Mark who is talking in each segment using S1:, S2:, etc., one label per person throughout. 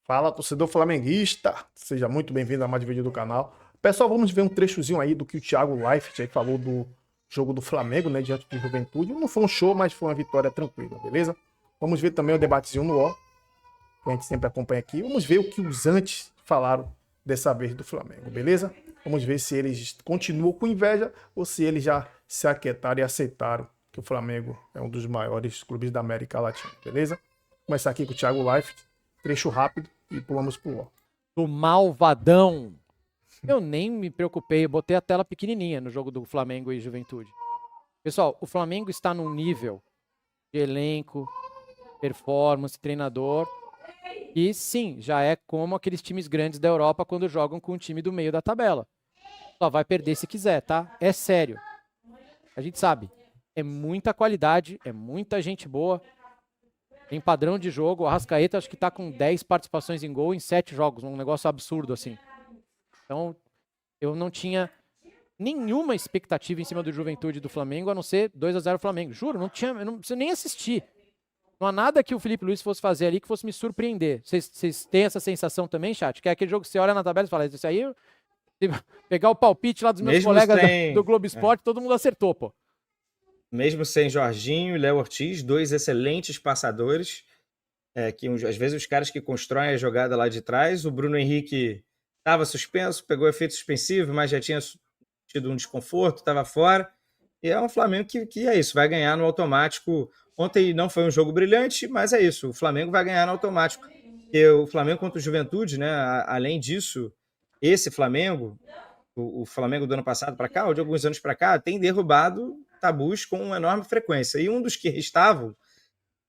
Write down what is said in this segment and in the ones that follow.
S1: Fala, torcedor flamenguista! Seja muito bem-vindo a mais um vídeo do canal. Pessoal, vamos ver um trechozinho aí do que o Thiago Leifert aí falou do jogo do Flamengo, né, diante do Juventude. Não foi um show, mas foi uma vitória tranquila, beleza? Vamos ver também o debatezinho no UOL, que a gente sempre acompanha aqui. Vamos ver o que os antes falaram dessa vez do Flamengo, beleza? Vamos ver se eles continuam com inveja ou se eles já se aquietaram e aceitaram que o Flamengo é um dos maiores clubes da América Latina, beleza? Vou começar aqui com o Thiago Leifert, trecho rápido e pulamos pro UOL.
S2: Do malvadão. Eu nem me preocupei, eu botei a tela pequenininha no jogo do Flamengo e Juventude. Pessoal, o Flamengo está num nível de elenco, performance, treinador, e sim, já é como aqueles times grandes da Europa quando jogam com o time do meio da tabela. Só vai perder se quiser, tá? É sério. A gente sabe, é muita qualidade, é muita gente boa, tem padrão de jogo. O Arrascaeta acho que tá com 10 participações em gol em 7 jogos, um negócio absurdo assim. Então, eu não tinha nenhuma expectativa em cima do Juventude do Flamengo, a não ser 2-0 Flamengo. Juro, eu não preciso nem assistir. Não há nada que o Felipe Luiz fosse fazer ali que fosse me surpreender. Vocês têm essa sensação também, chat? Que é aquele jogo que você olha na tabela e fala, isso aí, se pegar o palpite lá dos meus colegas do Globo Esporte, todo mundo acertou, pô.
S3: Mesmo sem Jorginho e Léo Ortiz, dois excelentes passadores, que às vezes os caras que constroem a jogada lá de trás, o Bruno Henrique estava suspenso, pegou efeito suspensivo, mas já tinha tido um desconforto, estava fora, e é um Flamengo que é isso, vai ganhar no automático. Ontem não foi um jogo brilhante, mas é isso, o Flamengo vai ganhar no automático. E o Flamengo contra o Juventude, né, além disso, esse Flamengo, o Flamengo do ano passado para cá, ou de alguns anos para cá, tem derrubado tabus com uma enorme frequência. E um dos que estavam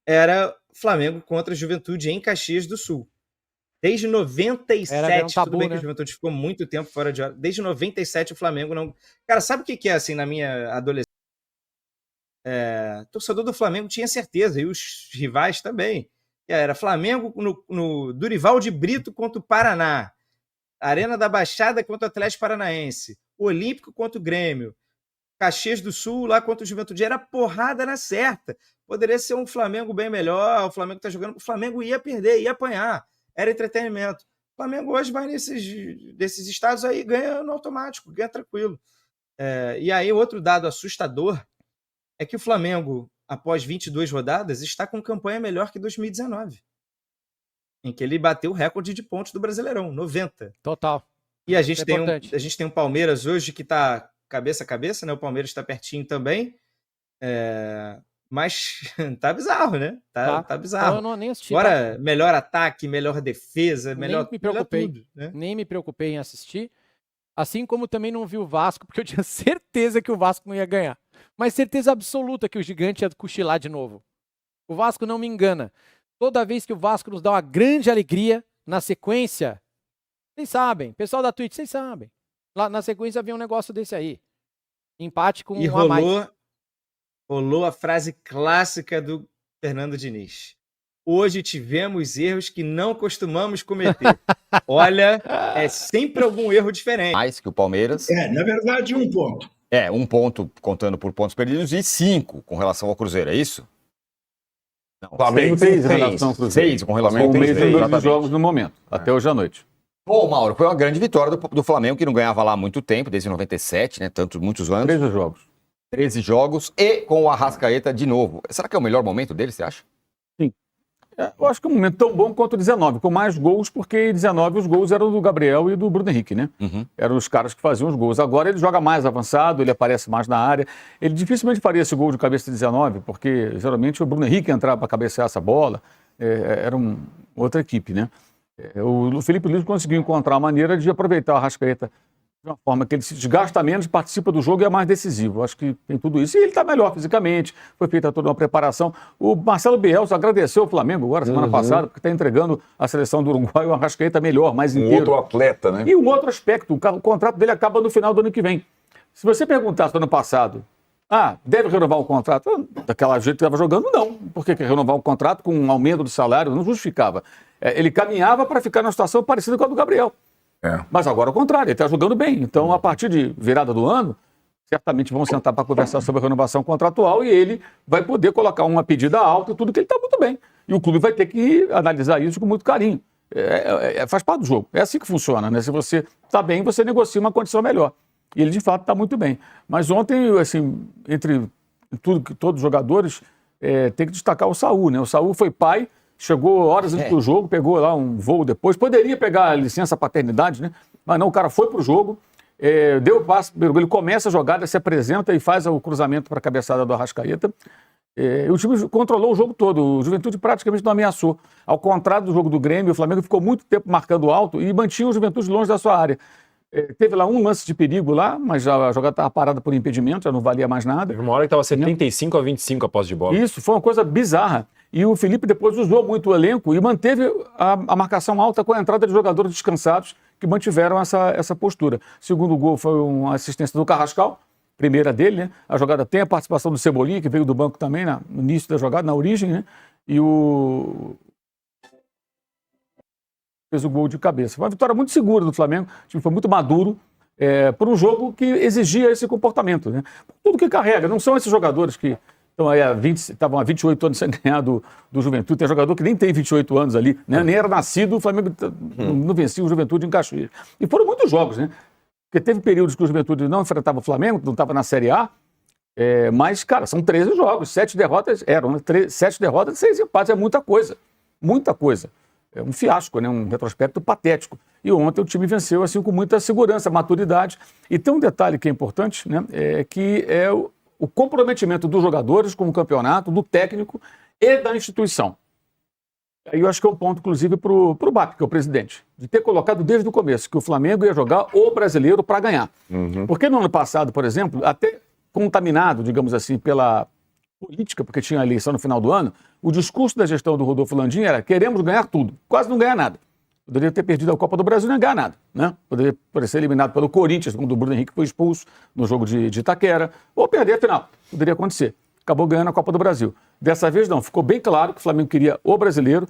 S3: era Flamengo contra a Juventude em Caxias do Sul. Desde 97,
S2: tabu,
S3: tudo bem,
S2: né?
S3: que a Juventude ficou muito tempo fora de hora. Desde 97 o Flamengo não... Cara, sabe o que é assim na minha adolescência? Torcedor do Flamengo tinha certeza, e os rivais também. Era Flamengo no Durival de Brito contra o Paraná. Arena da Baixada contra o Atlético Paranaense. Olímpico contra o Grêmio. Caxias do Sul lá contra o Juventude. Era porrada na certa. Poderia ser um Flamengo bem melhor. O Flamengo tá jogando. O Flamengo ia perder, ia apanhar. Era entretenimento. O Flamengo hoje vai desses estados aí, ganha no automático, ganha tranquilo. E aí, outro dado assustador é que o Flamengo, após 22 rodadas, está com campanha melhor que 2019. Em que ele bateu o recorde de pontos do Brasileirão, 90.
S2: Total.
S3: E a gente tem um Palmeiras hoje que está cabeça a cabeça, né? O Palmeiras está pertinho também. Mas tá bizarro, né? Tá bizarro.
S2: Eu não nem assisti.
S3: Agora, melhor ataque, melhor defesa, melhor
S2: tudo,
S3: né?
S2: Nem me preocupei em assistir. Assim como também não vi o Vasco, porque eu tinha certeza que o Vasco não ia ganhar. Mas certeza absoluta que o gigante ia cochilar de novo. O Vasco não me engana. Toda vez que o Vasco nos dá uma grande alegria, na sequência, vocês sabem, pessoal da Twitch, vocês sabem. Lá na sequência havia um negócio desse aí. Empate com
S3: e
S2: um a mais.
S3: Rolou a frase clássica do Fernando Diniz. Hoje tivemos erros que não costumamos cometer. Olha, é sempre algum erro diferente.
S4: Mais que o Palmeiras.
S5: Na verdade, 1 ponto.
S4: 1 ponto contando por pontos perdidos e 5 com relação ao Cruzeiro, é isso?
S6: O Flamengo tem 6 em relação ao Cruzeiro.
S4: 6 com relação ao
S6: Palmeiras
S4: Cruzeiro.
S6: tem 2 jogos no momento, até hoje à noite.
S4: Bom, Mauro, foi uma grande vitória do Flamengo, que não ganhava lá há muito tempo, desde 97, né? Muitos anos.
S6: 13 jogos.
S4: 13 jogos e com o Arrascaeta de novo. Será que é o melhor momento dele, você acha?
S6: Sim. Eu acho que é um momento tão bom quanto o 19, com mais gols, porque em 19 os gols eram do Gabriel e do Bruno Henrique, né?
S4: Uhum.
S6: Eram os caras que faziam os gols. Agora ele joga mais avançado, ele aparece mais na área. Ele dificilmente faria esse gol de cabeça de 19, porque geralmente o Bruno Henrique entrava para cabecear essa bola. Era outra equipe, né? O Felipe Luiz conseguiu encontrar a maneira de aproveitar o Arrascaeta de uma forma que ele se desgasta menos, participa do jogo e é mais decisivo. Acho que tem tudo isso. E ele está melhor fisicamente, foi feita toda uma preparação. O Marcelo Bielsa agradeceu o Flamengo agora, semana passada, porque está entregando a seleção do Uruguai, o Arrascaeta melhor, mais inteiro.
S7: Outro atleta, né?
S6: E um outro aspecto, o contrato dele acaba no final do ano que vem. Se você perguntasse no ano passado, deve renovar o contrato? Daquela jeito que estava jogando, não. Por que renovar um contrato com um aumento do salário? Não justificava. Ele caminhava para ficar numa situação parecida com a do Gabriel. Mas agora ao contrário, ele está jogando bem. Então, a partir de virada do ano, certamente vão sentar para conversar sobre a renovação contratual e ele vai poder colocar uma pedida alta e tudo, que ele está muito bem. E o clube vai ter que analisar isso com muito carinho. faz parte do jogo. É assim que funciona, né? Se você está bem, você negocia uma condição melhor. E ele, de fato, está muito bem. Mas ontem, assim, entre todos os jogadores, tem que destacar o Saúl, né? O Saúl foi pai, chegou horas antes do jogo, pegou lá um voo depois. Poderia pegar a licença paternidade, né? Mas não, o cara foi pro jogo, deu o passe, ele começa a jogada, se apresenta e faz o cruzamento para a cabeçada do Arrascaeta. E o time controlou o jogo todo, o Juventude praticamente não ameaçou. Ao contrário do jogo do Grêmio, o Flamengo ficou muito tempo marcando alto e mantinha o Juventude longe da sua área. Teve lá um lance de perigo lá, mas a jogada estava parada por impedimento, já não valia mais nada.
S5: Teve uma hora que estava 75-25 a posse de bola.
S6: Isso, foi uma coisa bizarra. E o Felipe depois usou muito o elenco e manteve a marcação alta com a entrada de jogadores descansados que mantiveram essa postura. O segundo gol foi uma assistência do Carrascal, primeira dele, né? A jogada tem a participação do Cebolinha, que veio do banco também no início da jogada, na origem, né? E fez o gol de cabeça. Foi uma vitória muito segura do Flamengo, o time foi muito maduro por um jogo que exigia esse comportamento, né? Tudo que carrega, não são esses jogadores que estavam há 28 anos sem ganhar do Juventude. Tem jogador que nem tem 28 anos ali, né? Nem era nascido, o Flamengo não vencia o Juventude em Caxias. E foram muitos jogos, né? Porque teve períodos que o Juventude não enfrentava o Flamengo, não estava na Série A, mas, cara, são 13 jogos, 7 derrotas eram, né? 7 derrotas e 6 empates, é muita coisa, muita coisa. É um fiasco, né? Um retrospecto patético. E ontem o time venceu assim com muita segurança, maturidade. E tem um detalhe que é importante, né? Que é o comprometimento dos jogadores com o campeonato, do técnico e da instituição. Aí eu acho que é um ponto, inclusive, para o BAP, que é o presidente, de ter colocado desde o começo que o Flamengo ia jogar o brasileiro para ganhar. Porque no ano passado, por exemplo, até contaminado, digamos assim, pela política, porque tinha a eleição no final do ano, o discurso da gestão do Rodolfo Landim era: queremos ganhar tudo, quase não ganhar nada. Poderia ter perdido a Copa do Brasil e não ganhar nada, né? Poderia ser eliminado pelo Corinthians, quando o Bruno Henrique foi expulso no jogo de Itaquera, ou perder a final. Poderia acontecer. Acabou ganhando a Copa do Brasil. Dessa vez não, ficou bem claro que o Flamengo queria o brasileiro.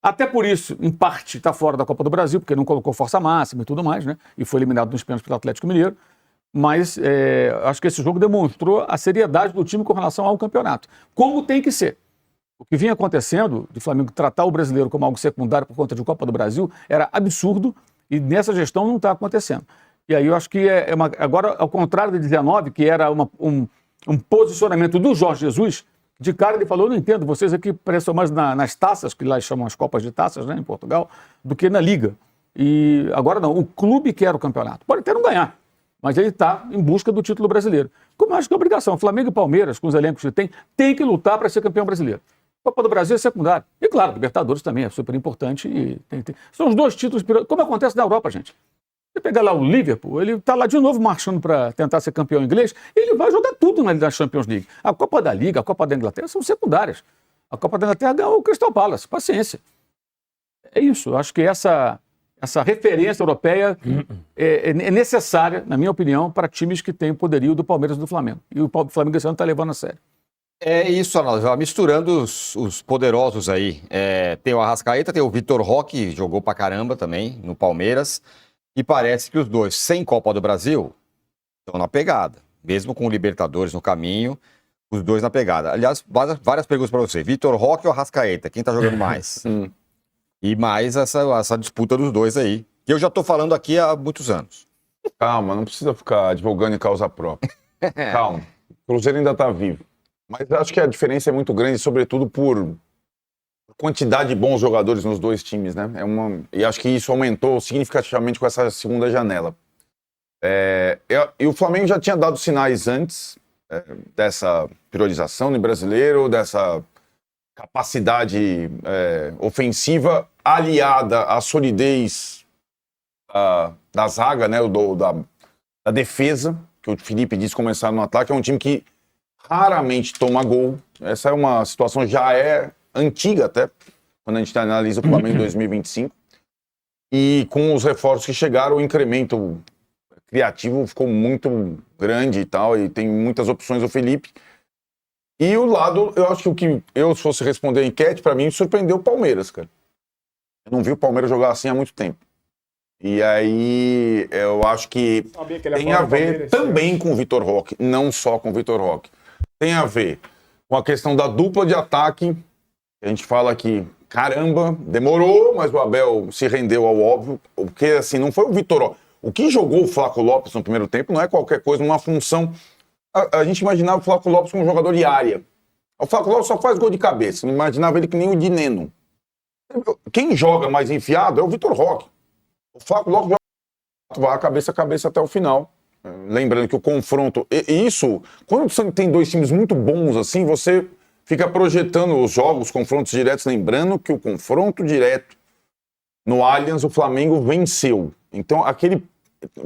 S6: Até por isso, em parte, está fora da Copa do Brasil, porque não colocou força máxima e tudo mais, né? E foi eliminado nos pênaltis pelo Atlético Mineiro. Mas acho que esse jogo demonstrou a seriedade do time com relação ao campeonato. Como tem que ser. O que vinha acontecendo, de Flamengo tratar o brasileiro como algo secundário por conta de Copa do Brasil, era absurdo e nessa gestão não está acontecendo. E aí eu acho que agora, ao contrário de 19, que era um posicionamento do Jorge Jesus, de cara ele falou: eu não entendo, vocês aqui prestam mais nas taças, que lá chamam as Copas de Taças, né, em Portugal, do que na Liga. E agora não, o clube quer o campeonato. Pode até não ganhar, mas ele está em busca do título brasileiro. Como eu acho que é obrigação, Flamengo e Palmeiras, com os elencos que tem que lutar para ser campeão brasileiro. Copa do Brasil é secundário. E claro, Libertadores também é super importante. São os dois títulos, como acontece na Europa, gente. Você pegar lá o Liverpool, ele está lá de novo marchando para tentar ser campeão inglês, ele vai jogar tudo na Champions League. A Copa da Liga, a Copa da Inglaterra são secundárias. A Copa da Inglaterra ganhou o Crystal Palace, paciência. É isso, acho que essa referência europeia é necessária, na minha opinião, para times que têm o poderio do Palmeiras e do Flamengo. E o Flamengo esse ano está levando a sério.
S4: É isso, Arnaldo. Misturando os poderosos aí. Tem o Arrascaeta, tem o Vitor Roque, jogou pra caramba também no Palmeiras. E parece que os dois, sem Copa do Brasil, estão na pegada. Mesmo com o Libertadores no caminho, os dois na pegada. Aliás, várias perguntas para você. Vitor Roque ou Arrascaeta? Quem tá jogando mais? E mais essa disputa dos dois aí. Que eu já tô falando aqui há muitos anos.
S7: Calma, não precisa ficar divulgando em causa própria. Calma. O Cruzeiro ainda tá vivo. Mas acho que a diferença é muito grande, sobretudo por quantidade de bons jogadores nos dois times, né? E acho que isso aumentou significativamente com essa segunda janela. E o Flamengo já tinha dado sinais antes dessa priorização no brasileiro, dessa capacidade ofensiva aliada à solidez da zaga, né? Da defesa, que o Felipe disse começar no ataque. É um time que raramente toma gol. Essa é uma situação já antiga até, quando a gente analisa o Flamengo em 2025. E com os reforços que chegaram, o incremento criativo ficou muito grande e tal, e tem muitas opções o Felipe. E o lado, eu acho que o que eu, se fosse responder a enquete, para mim, surpreendeu o Palmeiras, cara. Eu não vi o Palmeiras jogar assim há muito tempo. E aí, eu acho que tem a ver também com o Vitor Roque, não só com o Vitor Roque. Tem a ver com a questão da dupla de ataque. A gente fala que caramba, demorou, mas o Abel se rendeu ao óbvio, porque assim, não foi o Vitor Roque. O que jogou o Flaco Lopes no primeiro tempo não é qualquer coisa, uma função. A gente imaginava o Flaco Lopes como um jogador de área. O Flaco Lopes só faz gol de cabeça, não imaginava ele que nem o Dineno. Quem joga mais enfiado é o Vitor Roque. O Flaco Lopes vai cabeça a cabeça até o final. Lembrando que o confronto... E isso, quando você tem dois times muito bons assim, você fica projetando os jogos, os confrontos diretos, lembrando que o confronto direto no Allianz, o Flamengo venceu. Então, aquele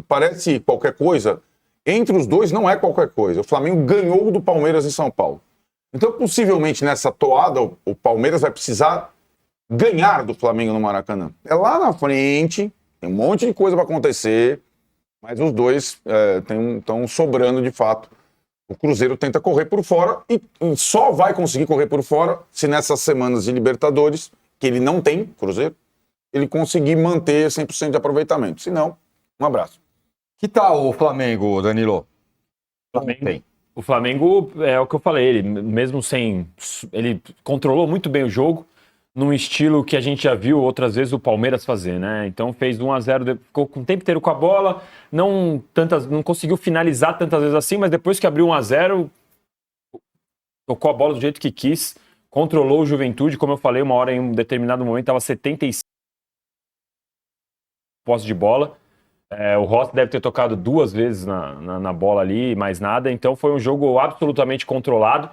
S7: parece qualquer coisa, entre os dois não é qualquer coisa. O Flamengo ganhou do Palmeiras em São Paulo. Então, possivelmente, nessa toada, o Palmeiras vai precisar ganhar do Flamengo no Maracanã. É lá na frente, tem um monte de coisa para acontecer, mas os dois estão sobrando de fato. O Cruzeiro tenta correr por fora e só vai conseguir correr por fora se nessas semanas de Libertadores, que ele não tem, Cruzeiro, ele conseguir manter 100% de aproveitamento. Se não, um abraço.
S4: Que tal o Flamengo, Danilo?
S5: O Flamengo, é o que eu falei, ele mesmo sem... Ele controlou muito bem o jogo, num estilo que a gente já viu outras vezes o Palmeiras fazer, né? Então fez 1-0, ficou com o tempo inteiro com a bola, não conseguiu finalizar tantas vezes assim, mas depois que abriu 1-0, tocou a bola do jeito que quis, controlou o Juventude, como eu falei, uma hora em um determinado momento estava 75 posse de bola. O Rossi deve ter tocado 2 vezes na bola ali, mais nada. Então foi um jogo absolutamente controlado.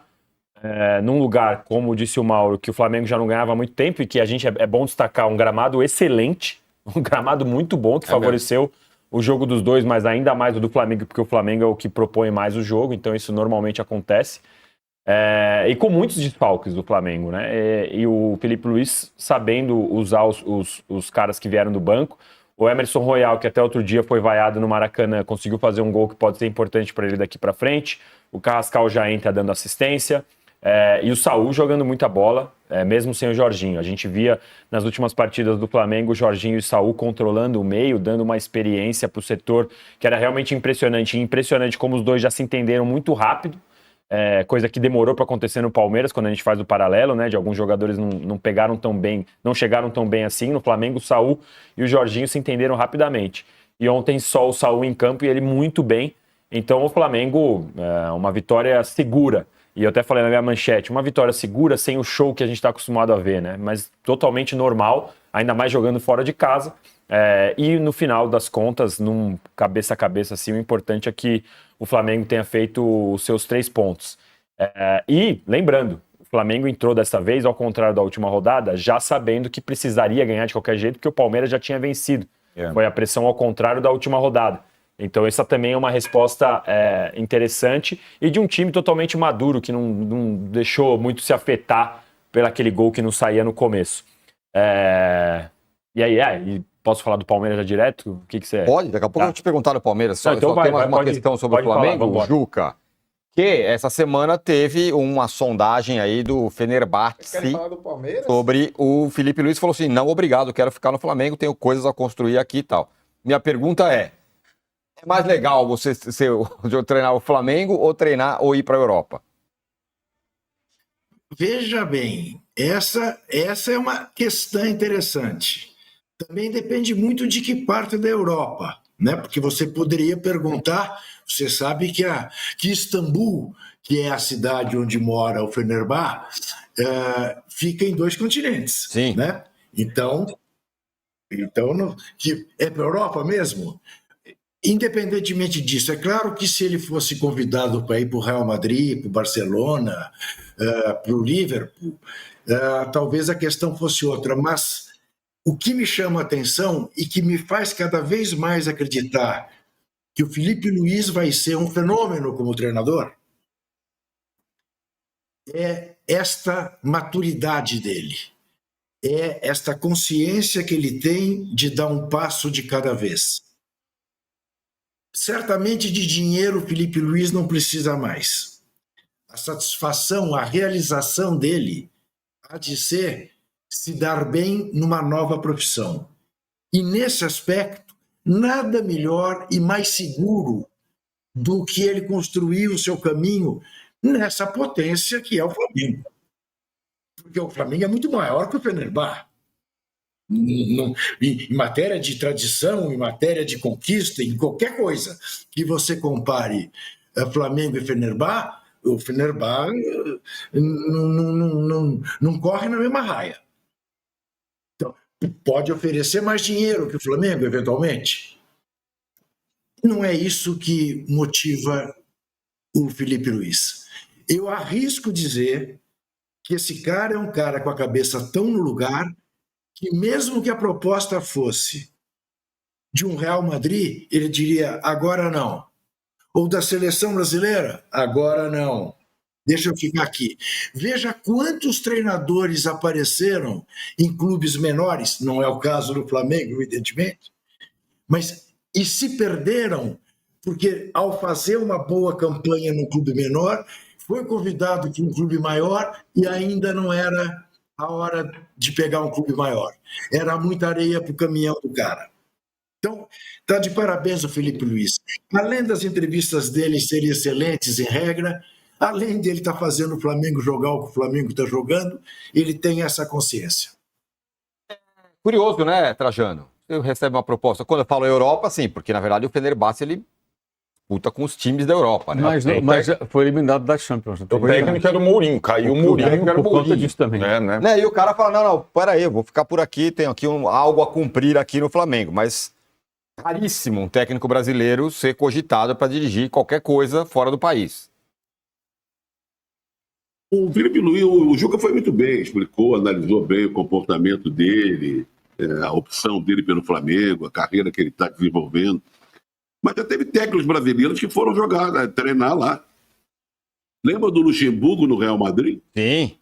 S5: Num lugar, como disse o Mauro, que o Flamengo já não ganhava há muito tempo e que a gente é bom destacar um gramado excelente, um gramado muito bom que favoreceu o jogo dos dois, mas ainda mais o do Flamengo, porque o Flamengo é o que propõe mais o jogo, então isso normalmente acontece. E com muitos desfalques do Flamengo, né? E o Felipe Luiz sabendo usar os caras que vieram do banco. O Emerson Royal, que até outro dia foi vaiado no Maracanã, conseguiu fazer um gol que pode ser importante para ele daqui para frente. O Carrascal já entra dando assistência. E o Saúl jogando muita bola, mesmo sem o Jorginho. A gente via nas últimas partidas do Flamengo o Jorginho e o Saúl controlando o meio, dando uma experiência para o setor que era realmente impressionante. E impressionante como os dois já se entenderam muito rápido. Coisa que demorou para acontecer no Palmeiras, quando a gente faz o paralelo, né? De alguns jogadores não pegaram tão bem, não chegaram tão bem assim. No Flamengo, o Saúl e o Jorginho se entenderam rapidamente. E ontem só o Saúl em campo e ele muito bem. Então o Flamengo, uma vitória segura. E eu até falei na minha manchete, uma vitória segura sem o show que a gente está acostumado a ver, né? Mas totalmente normal, ainda mais jogando fora de casa. E no final das contas, num cabeça a cabeça, assim, o importante é que o Flamengo tenha feito os seus 3 pontos. E, lembrando, o Flamengo entrou dessa vez, ao contrário da última rodada, já sabendo que precisaria ganhar de qualquer jeito, porque o Palmeiras já tinha vencido. Foi a pressão ao contrário da última rodada. Então essa também é uma resposta interessante e de um time totalmente maduro, que não deixou muito se afetar pelaquele gol que não saía no começo. E posso falar do Palmeiras já direto? O que você...
S4: Pode, daqui a pouco eu vou te perguntar do Palmeiras. Só tem uma questão sobre o Flamengo, falar, Juca, que essa semana teve uma sondagem aí do Fenerbahçe sobre o Felipe Luiz, falou assim, não, obrigado, quero ficar no Flamengo, tenho coisas a construir aqui e tal. Minha pergunta é mais legal você treinar o Flamengo ou ir para a Europa?
S8: Veja bem, essa é uma questão interessante. Também depende muito de que parte da Europa, né? Porque você poderia perguntar, você sabe que Istambul, que é a cidade onde mora o Fenerbahçe, fica em 2 continentes.
S4: Sim.
S8: Né? Então é para a Europa mesmo? Independentemente disso, é claro que se ele fosse convidado para ir para o Real Madrid, para o Barcelona, para o Liverpool, talvez a questão fosse outra, mas o que me chama a atenção e que me faz cada vez mais acreditar que o Felipe Luiz vai ser um fenômeno como treinador é esta maturidade dele, é esta consciência que ele tem de dar um passo de cada vez. Certamente de dinheiro o Felipe Luiz não precisa mais. A satisfação, a realização dele há de ser se dar bem numa nova profissão. E nesse aspecto, nada melhor e mais seguro do que ele construir o seu caminho nessa potência que é o Flamengo. Porque o Flamengo é muito maior que o Fenerbahçe. Em matéria de tradição, em matéria de conquista, em qualquer coisa que você compare Flamengo e Fenerbahçe, o Fenerbahçe não corre na mesma raia. Então, pode oferecer mais dinheiro que o Flamengo, eventualmente. Não é isso que motiva o Felipe Luiz. Eu arrisco dizer que esse cara é um cara com a cabeça tão no lugar que mesmo que a proposta fosse de um Real Madrid, ele diria, agora não. Ou da seleção brasileira, agora não. Deixa eu ficar aqui. Veja quantos treinadores apareceram em clubes menores, não é o caso do Flamengo, evidentemente, mas e se perderam porque ao fazer uma boa campanha num clube menor, foi convidado para um clube maior e ainda não era a hora de pegar um clube maior. Era muita areia para o caminhão do cara. Então, está de parabéns o Felipe Luiz. Além das entrevistas dele serem excelentes em regra, além de ele estar fazendo o Flamengo jogar o que o Flamengo está jogando, ele tem essa consciência.
S4: Curioso, né, Trajano? Você recebe uma proposta. Quando eu falo Europa, sim, porque na verdade o Fenerbahçe ele disputa com os times da Europa, né?
S6: Mas foi eliminado da Champions.
S7: O técnico era o Mourinho, caiu o Mourinho, era o
S6: por conta disso também.
S4: Né? E o cara fala, não, peraí, eu vou ficar por aqui, tenho aqui algo a cumprir aqui no Flamengo, mas raríssimo um técnico brasileiro ser cogitado para dirigir qualquer coisa fora do país.
S9: O Felipe Luiz, o Juca foi muito bem, explicou, analisou bem o comportamento dele, a opção dele pelo Flamengo, a carreira que ele está desenvolvendo. Mas já teve técnicos brasileiros que foram jogar, treinar lá. Lembra do Luxemburgo no Real Madrid?
S4: Sim.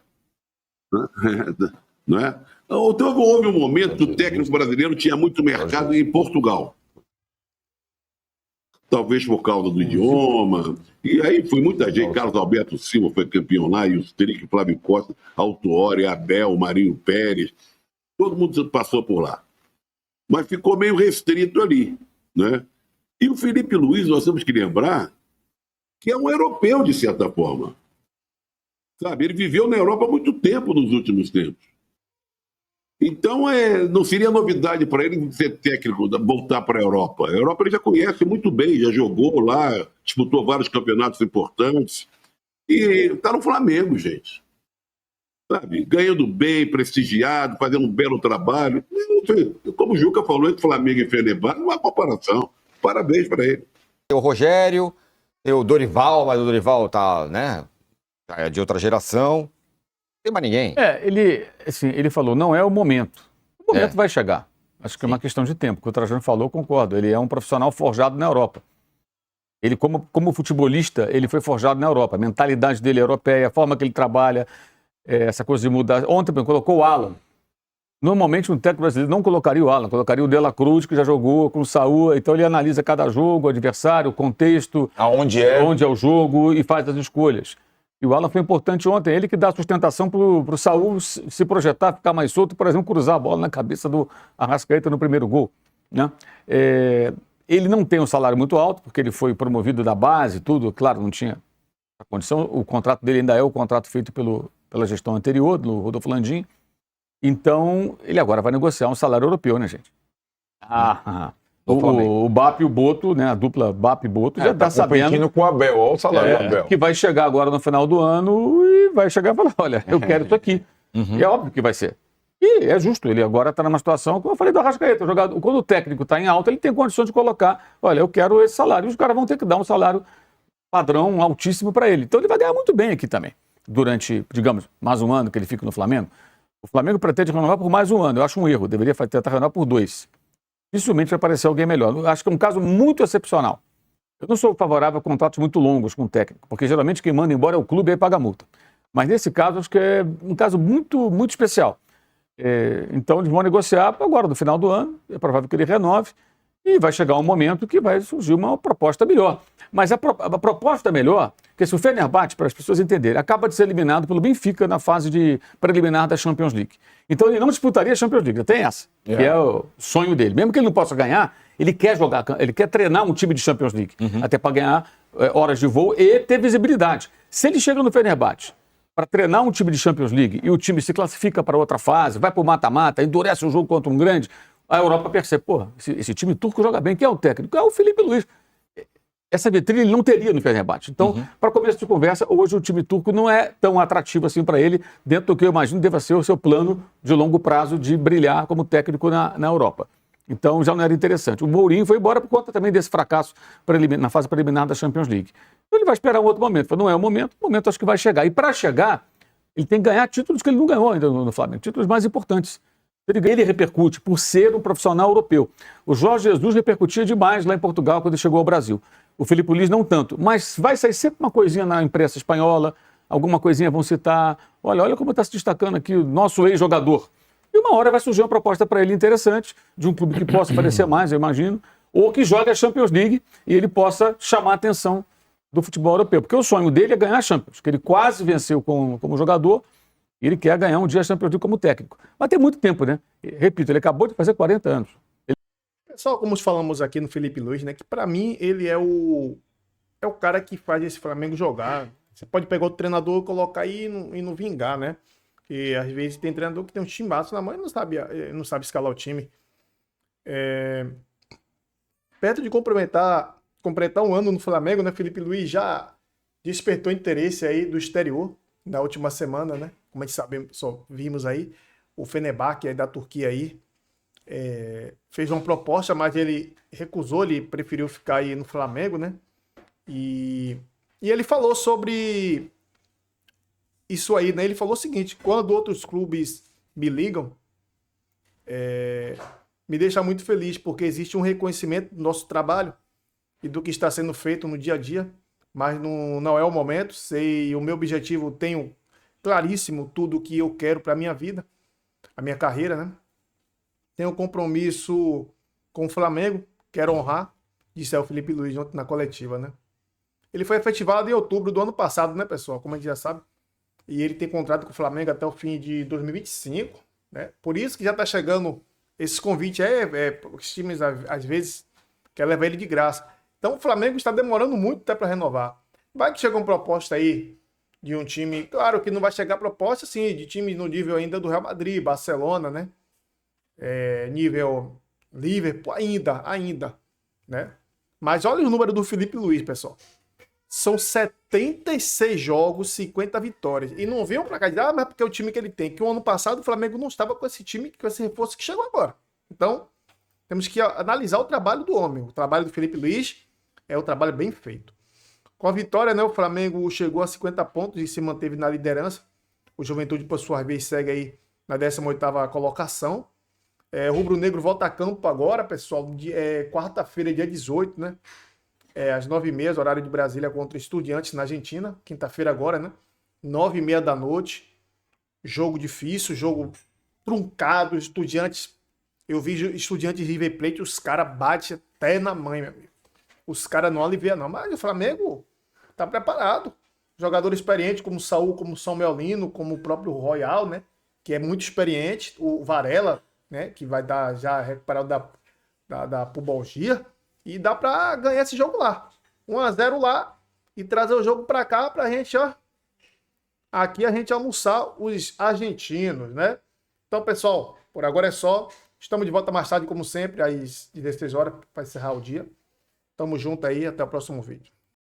S9: Não é? Então houve um momento que o técnico brasileiro tinha muito mercado em Portugal. Talvez por causa do idioma. E aí foi muita gente. Carlos Alberto Silva foi campeão lá, e o Strick, Flávio Costa, Autuori, Abel, Marinho Pérez. Todo mundo passou por lá. Mas ficou meio restrito ali, né? E o Felipe Luiz, nós temos que lembrar que é um europeu, de certa forma. Sabe? Ele viveu na Europa há muito tempo nos últimos tempos. Então, não seria novidade para ele ser técnico, voltar para a Europa. A Europa ele já conhece muito bem, já jogou lá, disputou vários campeonatos importantes. E está no Flamengo, gente. Sabe? Ganhando bem, prestigiado, fazendo um belo trabalho. Como o Juca falou, entre Flamengo e Fenerbahçe, não há comparação. Parabéns para ele.
S4: Tem o Rogério, tem o Dorival, mas o Dorival tá, né? É de outra geração. Não tem mais ninguém.
S6: Ele falou, não é o momento. O momento vai chegar. Acho que é uma questão de tempo. O que o Trajano falou, eu concordo. Ele é um profissional forjado na Europa. Ele, como futebolista, ele foi forjado na Europa. A mentalidade dele é europeia, a forma que ele trabalha, essa coisa de mudar. Ontem, colocou o Alan. Normalmente, um técnico brasileiro não colocaria o Alan, colocaria o De La Cruz, que já jogou com o Saúl. Então, ele analisa cada jogo, o adversário, o contexto, onde é o jogo e faz as escolhas. E o Alan foi importante ontem. Ele que dá sustentação para o Saúl se projetar, ficar mais solto, por exemplo, cruzar a bola na cabeça do Arrascaeta no primeiro gol, né? Ele não tem um salário muito alto, porque ele foi promovido da base, tudo. Claro, não tinha a condição. O contrato dele ainda é o contrato feito pela gestão anterior, do Rodolfo Landim. Então, ele agora vai negociar um salário europeu, né, gente? O Bap e o Boto, né, a dupla Bap e Boto, já está sabendo
S7: com o Abel, olha o salário do Abel.
S6: Que vai chegar agora no final do ano e vai chegar e falar, olha, eu quero isso aqui. E é óbvio que vai ser. E é justo, ele agora está numa situação, como eu falei do Arrascaeta, quando o técnico está em alta, ele tem condições de colocar, olha, eu quero esse salário, e os caras vão ter que dar um salário padrão altíssimo para ele. Então ele vai ganhar muito bem aqui também, durante, digamos, mais um ano que ele fica no Flamengo. O Flamengo pretende renovar por mais um ano. Eu acho um erro. Deveria tentar renovar por 2. Dificilmente vai aparecer alguém melhor. Eu acho que é um caso muito excepcional. Eu não sou favorável a contratos muito longos com o técnico, porque geralmente quem manda embora é o clube e aí paga a multa. Mas nesse caso, acho que é um caso muito, muito especial. Então eles vão negociar agora, no final do ano. É provável que ele renove. E vai chegar um momento que vai surgir uma proposta melhor. Mas a proposta melhor, que se o Fenerbahçe, para as pessoas entenderem, acaba de ser eliminado pelo Benfica na fase preliminar da Champions League. Então ele não disputaria a Champions League, tem essa, que é o sonho dele. Mesmo que ele não possa ganhar, ele quer jogar, ele quer treinar um time de Champions League, até para ganhar horas de voo e ter visibilidade. Se ele chega no Fenerbahçe, para treinar um time de Champions League e o time se classifica para outra fase, vai para o mata-mata, endurece o jogo contra um grande, a Europa percebe, pô, esse time turco joga bem, quem é o técnico? É o Felipe Luiz. Essa vitrine ele não teria no Fenerbahçe. Então, para começo de conversa, hoje o time turco não é tão atrativo assim para ele, dentro do que eu imagino deva ser o seu plano de longo prazo de brilhar como técnico na Europa. Então, já não era interessante. O Mourinho foi embora por conta também desse fracasso na fase preliminar da Champions League. Então, ele vai esperar um outro momento. Não é o momento acho que vai chegar. E para chegar, ele tem que ganhar títulos que ele não ganhou ainda no Flamengo, títulos mais importantes. Ele repercute por ser um profissional europeu. O Jorge Jesus repercutia demais lá em Portugal quando ele chegou ao Brasil. O Felipe Luiz não tanto, mas vai sair sempre uma coisinha na imprensa espanhola, alguma coisinha vão citar, olha como está se destacando aqui o nosso ex-jogador. E uma hora vai surgir uma proposta para ele interessante, de um clube que possa aparecer mais, eu imagino, ou que jogue a Champions League e ele possa chamar a atenção do futebol europeu. Porque o sonho dele é ganhar a Champions, que ele quase venceu como jogador, e ele quer ganhar um dia a Champions League como técnico. Mas tem muito tempo, né? Repito, ele acabou de fazer 40 anos.
S1: Só como falamos aqui no Felipe Luiz, né? Que pra mim ele é o cara que faz esse Flamengo jogar. Você pode pegar o treinador, colocar aí e não vingar, né? Porque às vezes tem treinador que tem um timaço na mão e não sabe escalar o time. Perto de completar um ano no Flamengo, né? Felipe Luiz já despertou interesse aí do exterior na última semana, né? Como a gente sabe, só vimos aí o Fenerbahçe aí da Turquia aí. Fez uma proposta, mas ele recusou, ele preferiu ficar aí no Flamengo, né? E ele falou sobre isso aí, né? Ele falou o seguinte: quando outros clubes me ligam, me deixa muito feliz, porque existe um reconhecimento do nosso trabalho e do que está sendo feito no dia a dia, mas não é o momento. Sei o meu objetivo, tenho claríssimo tudo o que eu quero para a minha vida, a minha carreira, né? Tenho um compromisso com o Flamengo, quero honrar, disse o Felipe Luiz ontem na coletiva, né? Ele foi efetivado em outubro do ano passado, né, pessoal? Como a gente já sabe. E ele tem contrato com o Flamengo até o fim de 2025, né? Por isso que já tá chegando esses convites. Os times, às vezes, querem levar ele de graça. Então o Flamengo está demorando muito até para renovar. Vai que chega uma proposta aí de um time... Claro que não vai chegar proposta, sim, de time no nível ainda do Real Madrid, Barcelona, né? Nível Liverpool, ainda, né? Mas olha o número do Felipe Luiz, pessoal. São 76 jogos, 50 vitórias. E não venham pra cá dizer, mas porque é o time que ele tem. Que o ano passado o Flamengo não estava com esse time, com esse reforço que chegou agora. Então, temos que analisar o trabalho do homem. O trabalho do Felipe Luiz é um trabalho bem feito. Com a vitória, né, o Flamengo chegou a 50 pontos e se manteve na liderança. O Juventude, por sua vez, segue aí na 18ª colocação. O Rubro Negro volta a campo agora, pessoal, quarta-feira, dia 18, né? Às 9h30, horário de Brasília, contra Estudiantes na Argentina. Quinta-feira agora, né? 9h30 da noite. Jogo difícil, jogo truncado. Estudiantes, eu vi Estudiantes e River Plate, os caras batem até na mãe, meu amigo. Os caras não aliviam, não. Mas o Flamengo tá preparado. Jogador experiente como o Saúl, como o São Melino, como o próprio Royal, né? Que é muito experiente. O Varela, né, que vai dar já recuperado da pubalgia, e dá pra ganhar esse jogo lá. 1-0 lá, e trazer o jogo pra cá pra gente, ó, aqui a gente almoçar os argentinos, né? Então, pessoal, por agora é só. Estamos de volta mais tarde, como sempre, às 16 horas, para encerrar o dia. Tamo junto aí, até o próximo vídeo.